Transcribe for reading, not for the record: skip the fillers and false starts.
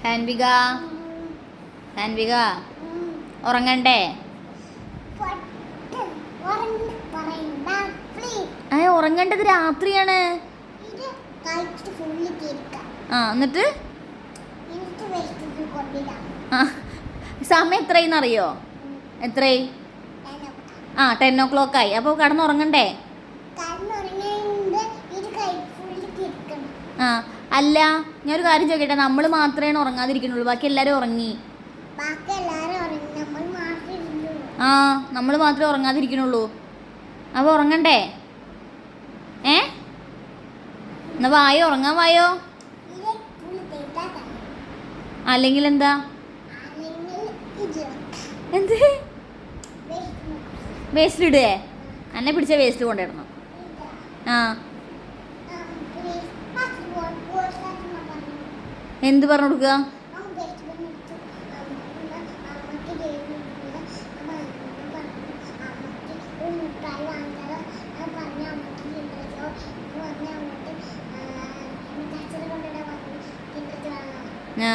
ഹാൻവിക ഹാൻവിക ഉറങ്ങണ്ടേ? ഉറങ്ങേണ്ടത് രാത്രിയാണ്. ആ എന്നിട്ട് സമയം എത്രയെന്ന് അറിയോ? എത്രയായി? 10 ആയി. അപ്പോൾ കിടന്നുറങ്ങണ്ടേ? ആ അല്ല, ഞാനൊരു കാര്യം ചോദിക്കട്ടെ, നമ്മൾ മാത്രമേ ഉറങ്ങാതിരിക്കണുള്ളൂ, ബാക്കി എല്ലാവരും ഉറങ്ങി. ആ നമ്മൾ മാത്രമേ ഉറങ്ങാതിരിക്കണുള്ളൂ. അപ്പോൾ ഉറങ്ങണ്ടേ? എന്നാ വായോ, ഉറങ്ങാൻ വായോ. അല്ലെങ്കിൽ എന്താ? എന്ത് വേസ്റ്റിലിടേ? എന്നെ പിടിച്ച വേസ്റ്റ് കൊണ്ടിടണം. ആ എന്ത് പറഞ്ഞു കൊടുക്കുക? ആ